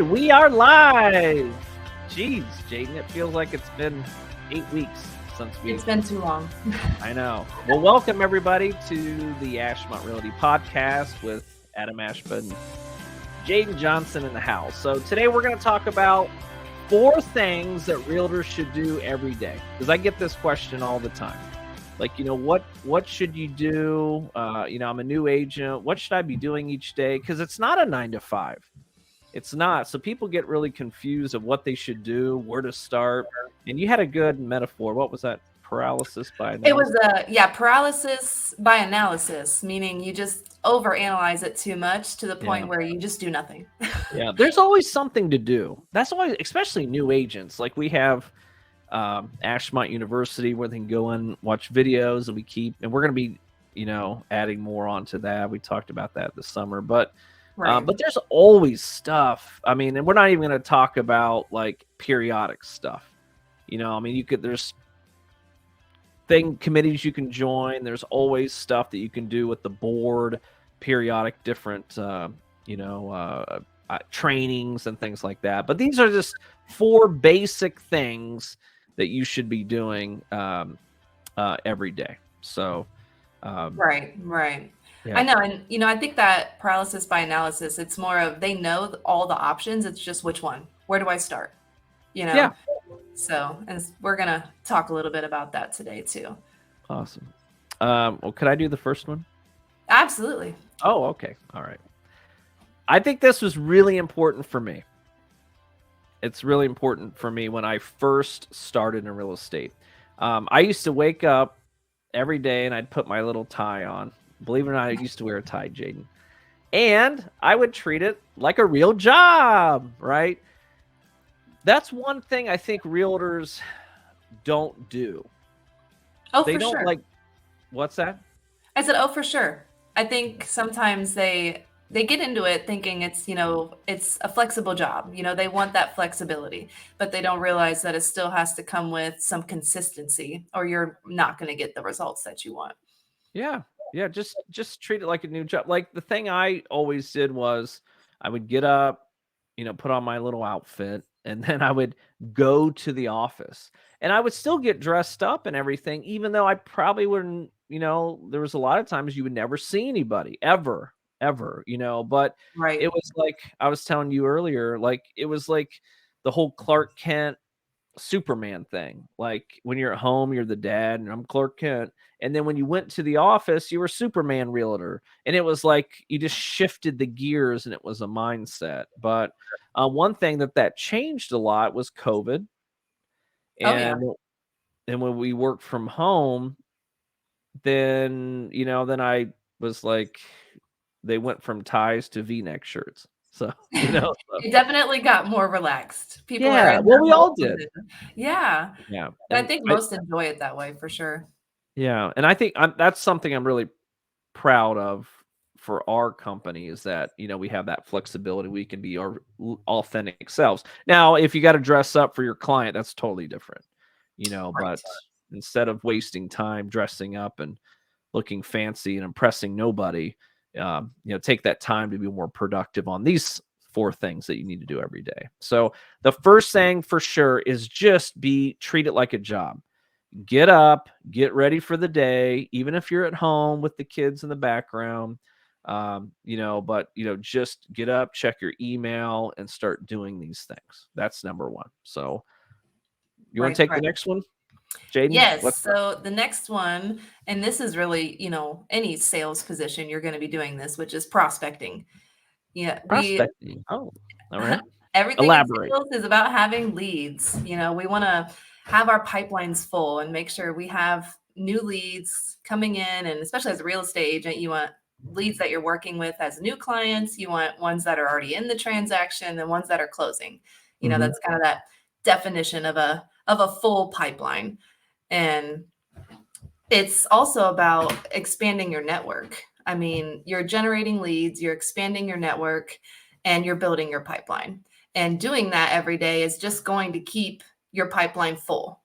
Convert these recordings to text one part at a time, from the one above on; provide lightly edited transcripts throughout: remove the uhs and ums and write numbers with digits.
right, we are live. Jeez, Jaden, it feels like it's been 8 weeks since It's been too long. I know. Well, welcome everybody to the Ashmont Realty Podcast with Adam Ashba and Jaden Johnson in the house. So today we're going to talk about 4 things that realtors should do every day. Because I get this question all the time. Like, what should you do? I'm a new agent. What should I be doing each day? Because it's not a 9 to 5. It's not. So people get really confused of what they should do, where to start. And you had a good metaphor. What was that? Paralysis by analysis? It was paralysis by analysis, meaning you just overanalyze it too much to the point where you just do nothing. Yeah, there's always something to do. That's why, especially new agents. Like we have Ashmont University where they can go and watch videos, and we're going to be, adding more onto that. We talked about that this summer, but there's always stuff. I mean, and we're not even going to talk about like periodic stuff. There's committees you can join. There's always stuff that you can do with the board, periodic different, trainings and things like that. But these are just 4 basic things that you should be doing every day. So, Right. Yeah. I know. And, I think that paralysis by analysis, it's more of they know all the options. It's just which one. Where do I start? Yeah. So, and we're going to talk a little bit about that today too. Awesome. Well, could I do the first one? Absolutely. Oh, okay. All right. I think this was really important for me. It's really important for me when I first started in real estate. I used to wake up every day and I'd put my little tie on. Believe it or not, I used to wear a tie, Jaden. And I would treat it like a real job, right? That's one thing I think realtors don't do. Oh, they for don't sure. like, what's that? I said, oh, for sure. I think sometimes they get into it thinking it's a flexible job. They want that flexibility, but they don't realize that it still has to come with some consistency or you're not going to get the results that you want. Yeah. Just treat it like a new job. Like the thing I always did was I would get up, put on my little outfit, and then I would go to the office. And I would still get dressed up and everything, even though I probably wouldn't, there was a lot of times you would never see anybody ever, but Right. it was like I was telling you earlier, like it was like the whole Clark Kent Superman thing. Like when you're at home, you're the dad, and I'm Clark Kent. And then when you went to the office, you were Superman realtor. And it was like you just shifted the gears, and it was a mindset. But one thing that changed a lot was COVID. And when we worked from home, then I was like, they went from ties to V-neck shirts. So It definitely got more relaxed. People are yeah, in well, their we all roles. did. Yeah. Yeah, I and think most enjoy it that way for sure. yeah, and I think that's something I'm really proud of for our company is that we have that flexibility. We can be our authentic selves. Now, if you got to dress up for your client, that's totally different, But instead of wasting time dressing up and looking fancy and impressing nobody, take that time to be more productive on these 4 things that you need to do every day. So the first thing for sure is just treat it like a job. Get up, get ready for the day, even if you're at home with the kids in the background, just get up, check your email, and start doing these things. That's number 1. So you want to take the next one, Jaden? Yes. So the next one, and this is really, any sales position, you're going to be doing this, which is prospecting. Yeah. Prospecting. Oh, all right. Everything Elaborate. in sales is about having leads. We want to have our pipelines full and make sure we have new leads coming in. And especially as a real estate agent, you want leads that you're working with as new clients. You want ones that are already in the transaction and ones that are closing. That's kind of that definition of a full pipeline. And it's also about expanding your network. I mean, you're generating leads, you're expanding your network, and you're building your pipeline. And doing that every day is just going to keep your pipeline full.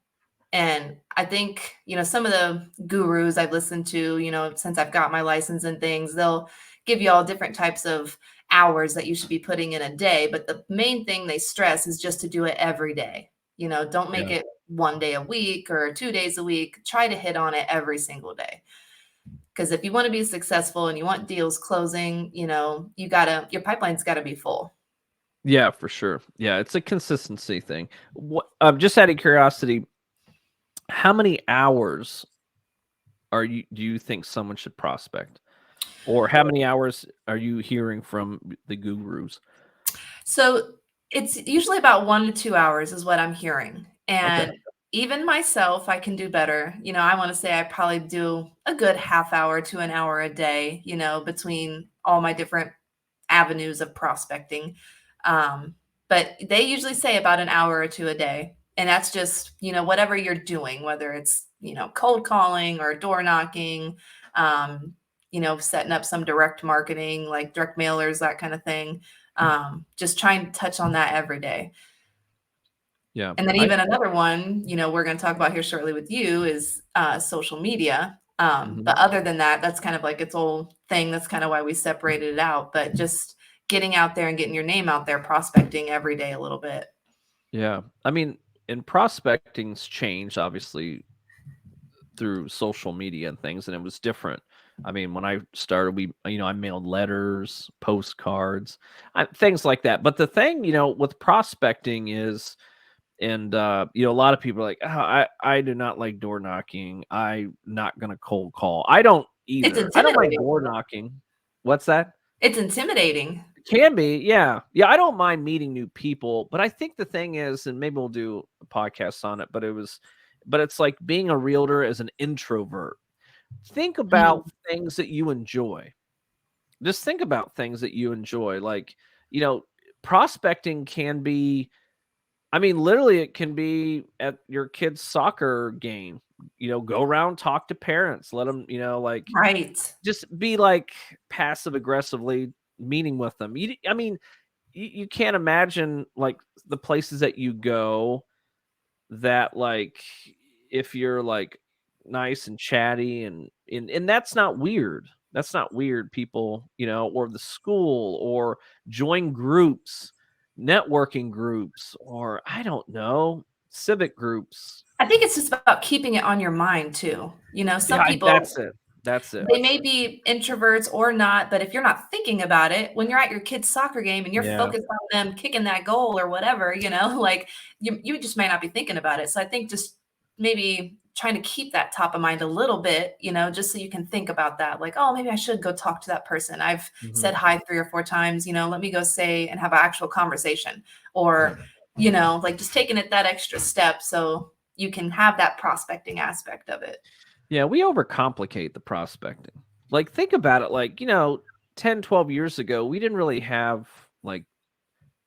And I think, some of the gurus I've listened to, since I've got my license and things, they'll give you all different types of hours that you should be putting in a day, but the main thing they stress is just to do it every day. Don't make Yeah. it 1 day a week or 2 days a week. Try to hit on it every single day. Because if you want to be successful and you want deals closing, your pipeline's got to be full. Yeah, for sure. Yeah, it's a consistency thing. What just out of curiosity, how many hours do you think someone should prospect? Or how many hours are you hearing from the gurus? So it's usually about 1 to 2 hours is what I'm hearing. Okay. And even myself, I can do better. I want to say I probably do a good half hour to an hour a day, between all my different avenues of prospecting. Um, but they usually say about an hour or two a day. And that's just, whatever you're doing, whether it's, cold calling or door knocking, setting up some direct marketing, like direct mailers, that kind of thing. Just trying to touch on that every day. Yeah. And then I even another one, we're going to talk about here shortly with you is social media. Mhm. But other than that, that's kind of like its old thing. That's kind of why we separated it out. But just getting out there and getting your name out there, prospecting every day a little bit. Yeah. I mean, and prospecting's changed obviously through social media and things, and it was different. I mean, when I started, I mailed letters, postcards, things like that. But the thing, with prospecting is, and a lot of people are like, oh, I do not like door knocking. I'm not gonna cold call. I don't It's either. I don't mind intimidating. door knocking. What's that? It's intimidating. It can be, yeah. Yeah, I don't mind meeting new people, but I think the thing is, and maybe we'll do a podcast on it, but it's like being a realtor as an introvert. Think Mm, about things that you enjoy. Just think about things that you enjoy. Like, you know, prospecting can be, I mean, literally it can be at your kid's soccer game. Go around, talk to parents, let them, like right. just be like passive aggressively meeting with them. I mean, you can't imagine like the places that you go that like if you're like nice and chatty and that's not weird. That's not weird, people, or the school or join groups, networking groups, or I don't know, civic groups. I think it's just about keeping it on your mind too. Some Yeah, people, that's it. That's it. they may be introverts or not, but if you're not thinking about it, when you're at your kid's soccer game and you're Yeah. focused on them kicking that goal or whatever, like you just might not be thinking about it. So I think just maybe trying to keep that top of mind a little bit, just so you can think about that. Like, oh, maybe I should go talk to that person. I've Mhm. said hi 3 or 4 times, let me go say and have an actual conversation. Or, like just taking it that extra step so you can have that prospecting aspect of it. Yeah, we overcomplicate the prospecting. Like, think about it. Like, 10, 12 years ago, we didn't really have like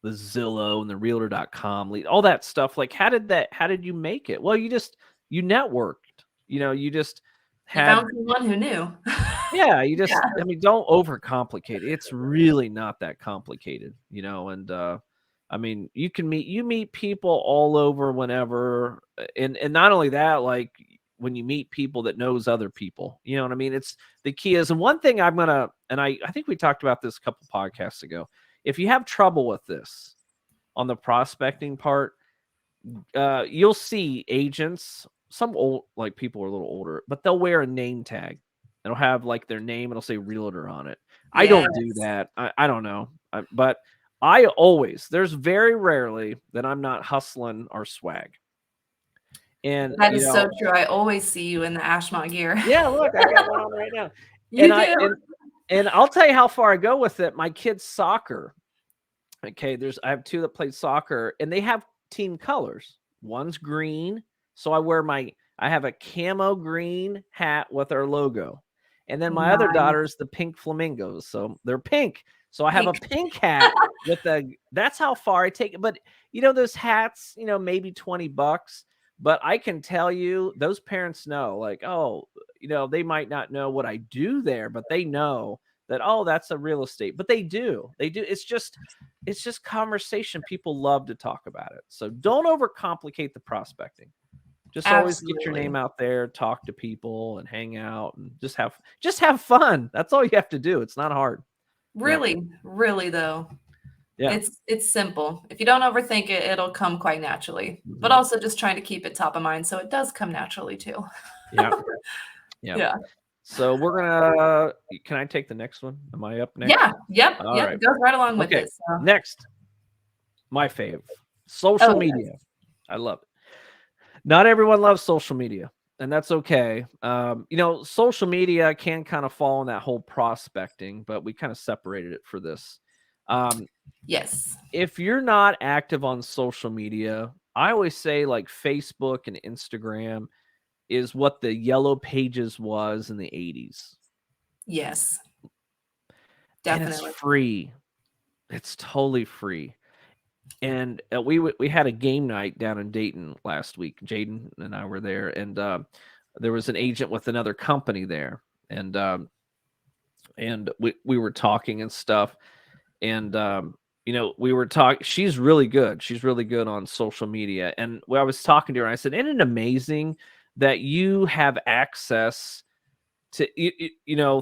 the Zillow and the Realtor.com lead, all that stuff. Like, how did you make it? Well, you networked, you just You found had, someone who knew. yeah, Yeah. I mean, don't overcomplicate it. It's really not that complicated, and I mean, you meet people all over whenever, and not only that, like when you meet people that knows other people, you know what I mean? It's the key is, and one thing and I think we talked about this a couple podcasts ago. If you have trouble with this on the prospecting part, you'll see agents, some old, like people are a little older, but they'll wear a name tag. It'll have like their name. It'll say realtor on it. I don't do Yes. that. I don't know. But I always, there's very rarely that I'm not hustling or swag. And, That is so true. I always see you in the Ashmont gear. yeah, look, I got one on right now. And You do. and I'll tell you how far I go with it. My kids' soccer. Okay, I have two that play soccer and they have team colors. One's green, so I have a camo green hat with our logo. And then my other Nice. daughter's the pink flamingos, so they're pink. So I have a Pink. pink hat with a that's how far I take it. But those hats, maybe $20, but I can tell you those parents know like, oh, they might not know what I do there, but they know that, oh, that's a real estate. But they do. They do. It's just conversation. People love to talk about it. So don't overcomplicate the prospecting. Just always get your Absolutely. name out there, talk to people and hang out and just have fun. That's all you have to do. It's not hard. Yep. Really, really though. Yeah. It's simple. If you don't overthink it, it'll come quite naturally. But Mhm. also just trying to keep it top of mind so it does come naturally too. Yeah. Yeah. Yeah. So we're gonna. Can I take the next one? Am I up Yeah. next? Yep. All Yep. right. Goes right along with Okay. it. So, Next, my fave, oh social yes. media. I love it. Not everyone loves social media, and that's okay. Social media can kind of fall in that whole prospecting, but we kind of separated it for this. Um, Yes. if you're not active on social media, I always say like Facebook and Instagram is what the yellow pages was in the 80s. Yes. And it's Definitely. free. It's totally free. And we had a game night down in Dayton last week. Jaden and I were there, and there was an agent with another company there, and we were talking and stuff, and we were talking. She's really good. She's really good on social media. And when I was talking to her, I said, "Isn't it amazing that you have access to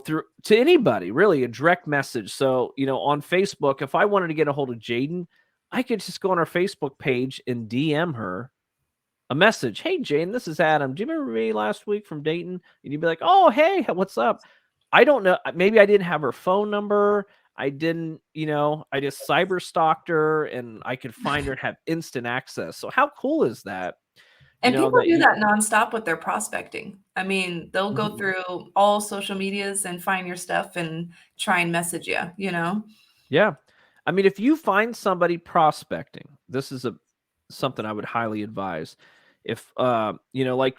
through to anybody, really, a direct message?" So on Facebook, if I wanted to get a hold of Jaden, I could just go on our Facebook page and DM her a message. "Hey Jaden, this is Adam. Do you remember me last week from Dayton?" And you'd be like, "Oh, hey, what's up?" I don't know, maybe I didn't have her phone number. I didn't, I just cyber stalked her, and I could find her and have instant access. So how cool is that? And people That do you that nonstop with their prospecting. I mean, they'll go Mhm. through all social medias and find your stuff and try and message you, you know? Yeah. I mean, if you find somebody prospecting, this is a something I would highly advise. If like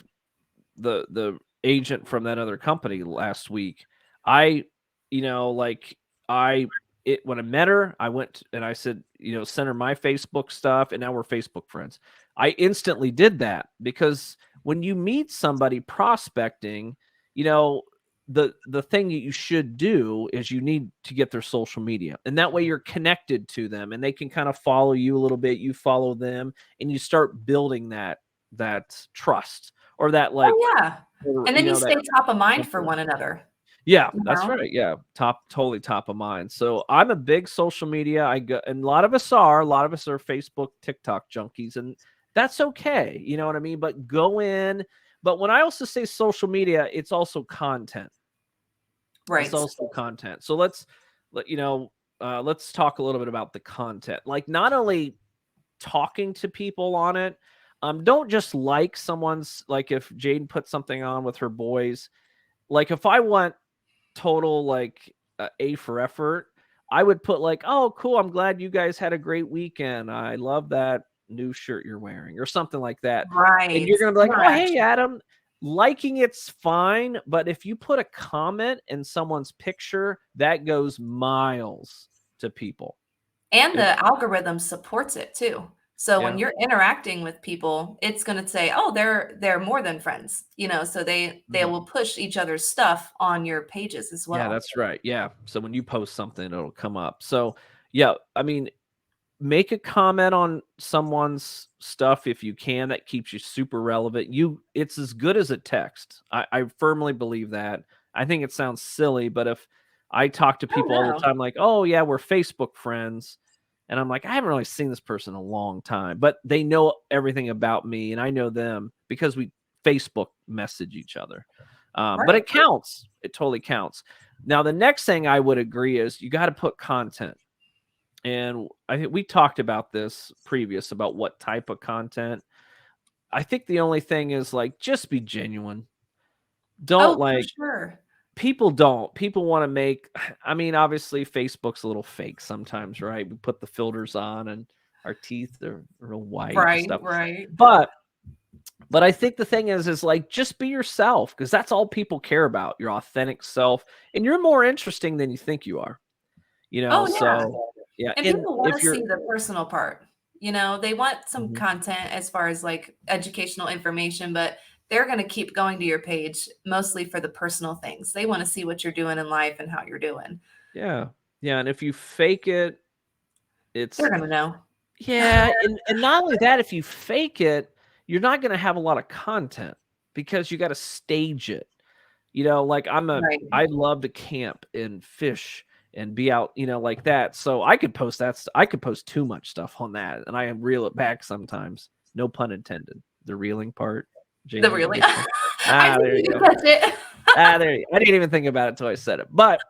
the agent from that other company last week, I, like I it when I met her, I went and I said, send her my Facebook stuff, and now we're Facebook friends. I instantly did that because when you meet somebody prospecting, you know, the thing that you should do is you need to get their social media, and that way you're connected to them and they can kind of follow you a little bit, you follow them, and you start building that trust, or that, like, Oh, yeah. or And then you that stay top of mind for rapport. one another, Yeah, you that's know? right. Yeah, totally top of mind. So I'm a big social media. I go, and a lot of us are Facebook, TikTok junkies, and that's okay. You know what I mean? But go in. But when I also say social media, it's also content. It's Right. also content. So let's talk a little bit about the content. Like, not only talking to people on it. Don't just like someone's, like, if Jade put something on with her boys. Like, if I want total, like, A for effort, I would put like, "Oh, cool, I'm glad you guys had a great weekend. I love that new shirt you're wearing," or something like that. And Right. you're gonna be like, "Oh, hey, Interaction. Adam." Liking it's fine, but if you put a comment in someone's picture, that goes miles to people. And It the algorithm supports it too. So when Yeah. you're interacting with people, it's gonna say, "Oh, they're more than friends," you know, so they Mhm. will push each other's stuff on your pages as Yeah, well. that's right. Yeah. So when you post something, it'll come up. So, yeah, I mean, make a comment on someone's stuff if you can. That keeps you super relevant. It's as good as a text. I firmly believe that. I think it sounds silly, but if I talk to Oh, people all the no. time, like, "Oh yeah, we're Facebook friends," and I'm like, "I haven't really seen this person in a long time," but they know everything about me, and I know them because we Facebook message each other. But Right. it counts. It totally counts. Now, the next thing I would agree is you got to put content. And I think we talked about this previous about what type of content. I think the only thing is, like, just be genuine. Don't, Oh, for like, sure. people want to make, I mean, obviously Facebook's a little fake sometimes, right? We put the filters on and our teeth are real white and Right, stuff. right. But I think the thing is like, just be yourself, because that's all people care about, your authentic self, and you're more interesting than you think you are. Oh, yeah. So yeah, And and people wanna if you're see the personal part, you know? They want some Mhm. content as far as, like, educational information, but they're gonna keep going to your page mostly for the personal things. They wanna see what you're doing in life and how you're doing. Yeah. Yeah, and if you fake it, They're it's gonna know. yeah, and not only that, if you fake it, you're not gonna have a lot of content because you gotta stage it. Like, Right. I love to camp and fish and be out, like that. So I could post I could post too much stuff on that, and I reel it back sometimes. No pun intended. The reeling part, The Jamie, what really, do you think? I There didn't you even go. catch it. There you go. I didn't even think about it until I said it. But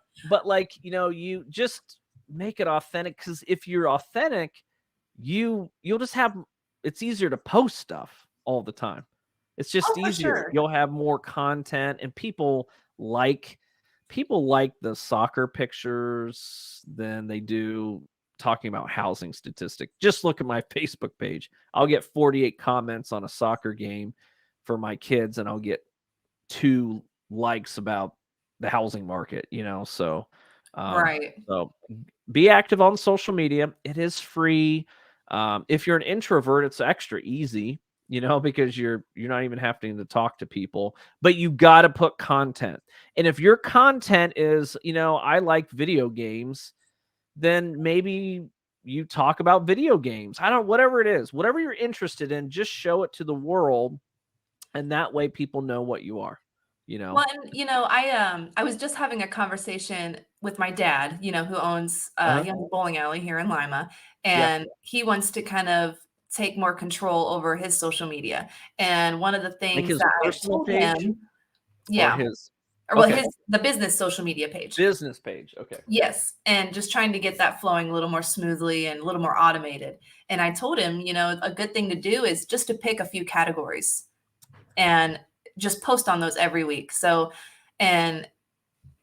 like, you just make it authentic, because if you're authentic, you'll just have it's easier to post stuff all the time. It's just Oh, for easier. sure. You'll have more content, and like people like the soccer pictures than they do talking about housing statistic. Just look at my Facebook page. I'll get 48 comments on a soccer game for my kids, and I'll get 2 likes about the housing market, so um Right. so be active on social media. It is free. If you're an introvert, it's extra easy, because you're not even having to talk to people, but you got to put content. And if your content is, I like video games, then maybe you talk about video games. I don't whatever it is, whatever you're interested in, just show it to the world, and that way people know what you are, you know. Well, and I was just having a conversation with my dad, who owns Uh-huh. he owns a bowling alley here in Lima, Yeah. and he wants to kind of take more control over his social media. And one of the Like things his that I had personal told page him, or yeah, his or well, okay, his the business social media page. business page. Okay. Yes, and just trying to get that flowing a little more smoothly and a little more automated. And I told him, a good thing to do is just to pick a few categories and just post on those every week. So, and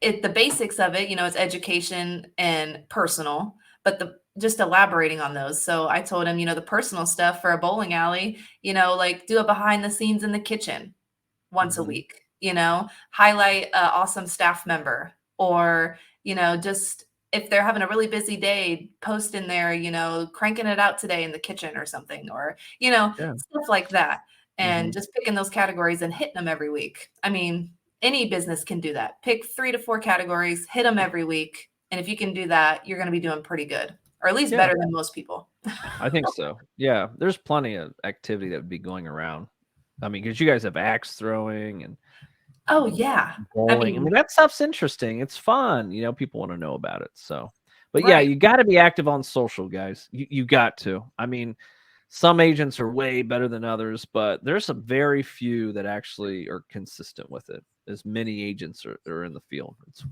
the basics of it, it's education and personal, but the just elaborating on those. So I told him, the personal stuff for a bowling alley, like do a behind the scenes in the kitchen once a Mhm. week, highlight a awesome staff member, or, just if they're having a really busy day, post in there, cranking it out today in the kitchen or something, or, Yeah. stuff like that. And Mhm. just picking those categories and hitting them every week. I mean, any business can do that. Pick 3 to 4 categories, hit them every week. And if you can do that, you're going to be doing pretty good, or at least Yeah, better than most people. I think so. Yeah, there's plenty of activity that would be going around. I mean, because you guys have axe throwing and Oh, yeah. I bowling. I mean, mean, that stuff's interesting. It's fun. People want to know about it. So, but yeah, right, you got to be active on social, guys. You got to. I mean, some agents are way better than others, but there's a very few that actually are consistent with it. As many agents are in the field. It's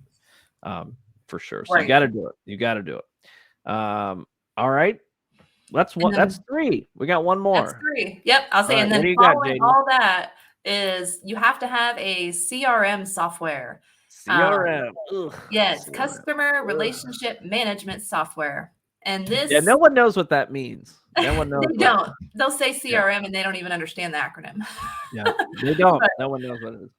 um, for sure. So you right. got to do it. You got to do it. All right. And That's then 3. We got one that's more. 3. Yep, I'll All say, right. and What then do you got, following Jaden? all that is you have to have a CRM software. Um, CRM. Ugh, yes, CRM. customer Ugh. relationship management software. And Yeah, no this one knows what that means. No one knows they what. don't. They'll say Yeah, CRM and they don't even understand the acronym. yeah. They don't. But No one knows what it is.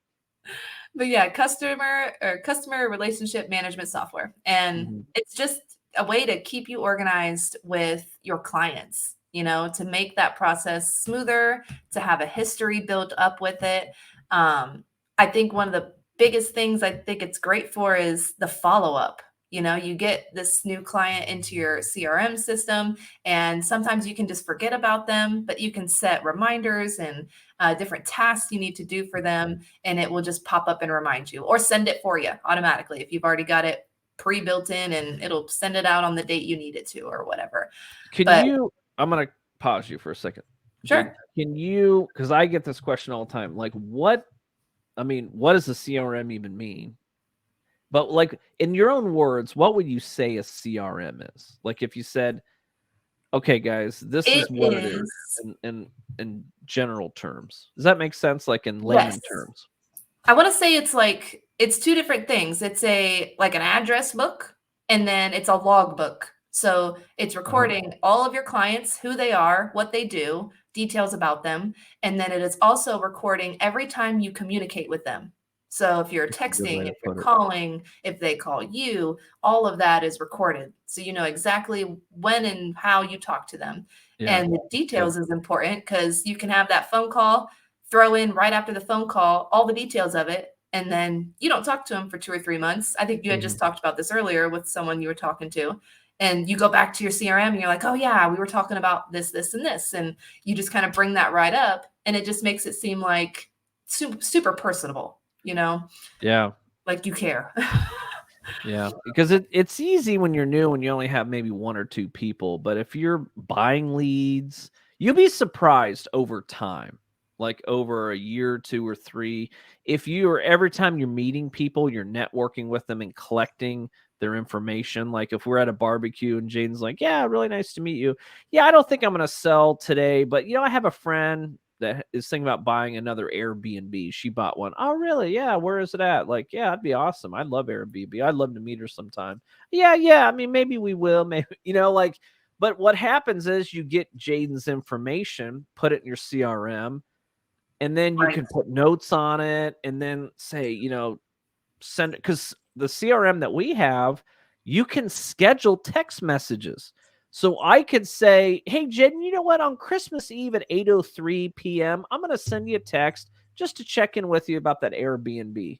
But yeah, customer relationship management software. And Mhm. it's just a way to keep you organized with your clients, to make that process smoother, to have a history built up with it. I think one of the biggest things I think it's great for is the follow up. You get this new client into your CRM system, and sometimes you can just forget about them, but you can set reminders and different tasks you need to do for them, and it will just pop up and remind you, or send it for you automatically if you've already got it pre-built in, and it'll send it out on the date you need it to or whatever. Can But you? I'm gonna pause you for a second, Jaden. sure. Can you? Because I get this question all the time. Like, what? I mean, what does a CRM even mean? But like, in your own words, what would you say a CRM is? Like, if you said, "Okay, guys, this It is what it is," is, in general terms. Does that make sense? Like in layman yes. terms. I want to say it's two different things. It's like an address book, and then it's a log book. So it's Uh-huh. recording all of your clients, who they are, what they do, details about them, and then it is also recording every time you communicate with them. So if you're That's a good way texting, to if you're put it. calling, if they call you, all of that is recorded. So you know exactly when and how you talk to them. Yeah, And the that's good. details is important because you can have that phone call, throw in right after the phone call all the details of it, and then you don't talk to them for 2 or 3 months. I think you had Mhm. just talked about this earlier with someone you were talking to, and you go back to your CRM and you're like, oh yeah, we were talking about this and this, and you just kind of bring that right up, and it just makes it seem like super personable, Yeah. like you care. Yeah, because it's easy when you're new and you only have maybe 1 or 2 people, but if you're buying leads, you'll be surprised over time, like over a year, 2 or 3, if you're every time you're meeting people, you're networking with them and collecting their information. Like if we're at a barbecue and Jaden's like, "Yeah, really nice to meet you. Yeah, I don't think I'm gonna sell today, but I have a friend that is thinking about buying another Airbnb. She bought one. Oh, really? Yeah. Where is it at? Like, yeah, that'd be awesome. I'd love Airbnb. I'd love to meet her sometime. Yeah, yeah. I mean, maybe we will. Maybe, like, but what happens is you get Jaden's information, put it in your CRM, and then you Right. can put notes on it and then say, send it because the CRM that we have, you can schedule text messages. So I could say, "Hey, Jen, you know what? On Christmas Eve at 8:03 p.m., I'm going to send you a text just to check in with you about that Airbnb."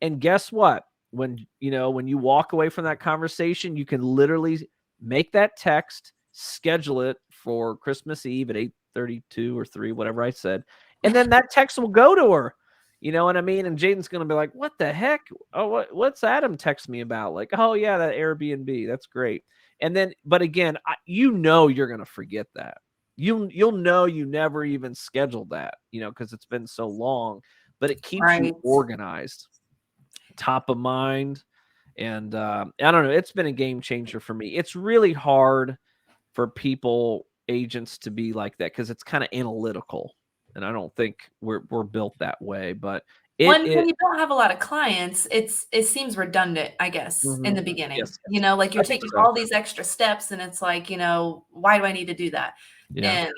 And guess what? When you walk away from that conversation, you can literally make that text, schedule it for Christmas Eve at 8:32 or 3, whatever I said, and then that text will go to her. You know what I mean? And Jaden's gonna be like, "What the heck? Oh, what's Adam text me about?" Like, "Oh yeah, that Airbnb. That's great." And then, but again, you're gonna forget that. You'll know you never even scheduled that, because it's been so long. But it keeps you Right. organized, top of mind, and I don't know. It's been a game changer for me. It's really hard for agents to be like that because it's kind of analytical, and I don't think we're built that way. But When it you don't have a lot of clients, it seems redundant, I guess, in the Mhm. beginning. Yes, yes. Like I you're think taking so. all these extra steps and it's like, why do I need to do that? Yeah, And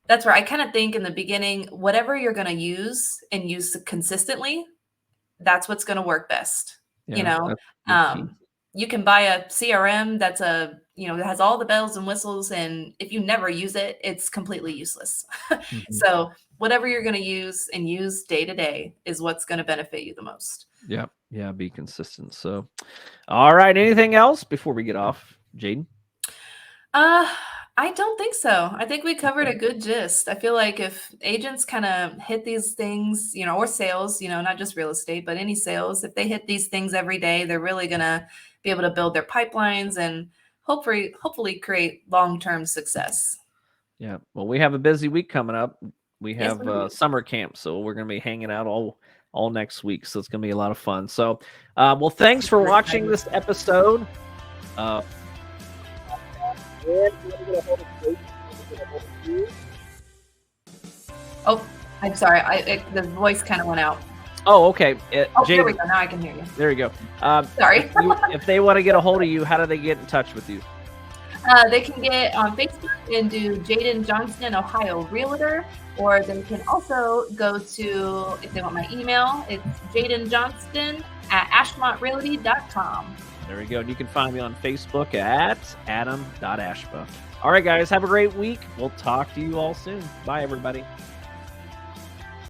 that's where I kind of think in the beginning, whatever you're going to use and use consistently, that's what's going to work best. You yeah, know, that's the key. um, you can buy a CRM that has all the bells and whistles, and if you never use it, it's completely useless. Mhm. So whatever you're going to use and use day to day is what's going to benefit you the most. Yeah, yeah, be consistent. So, all right, anything else before we get off, Jaden? Uh, I don't think so. I think we covered a good gist. I feel like if agents kind of hit these things, or sales, not just real estate, but any sales, if they hit these things every day, they're really gonna be able to build their pipelines and hopefully create long-term success. Yeah. Well, we have a busy week coming up. We Yes, have we do. summer camp, so we're going to be hanging out all next week. So it's going to be a lot of fun. So, well, thanks for Super watching excited. this episode. Uh, Oh, I'm sorry. The voice kind of went out. oh, okay. Oh, there we Jaden, go. Now I can hear you. there you go. Sorry. If they want to get a hold of you, how do they get in touch with you? They can get on Facebook and do Jaden Johnston, Ohio Realtor, or they can also go to, if they want my email, it's jadenjohnston@ashmontrealty.com. There we go. And you can find me on Facebook at adam.ashba. All right, guys, have a great week. We'll talk to you all soon. Bye, everybody.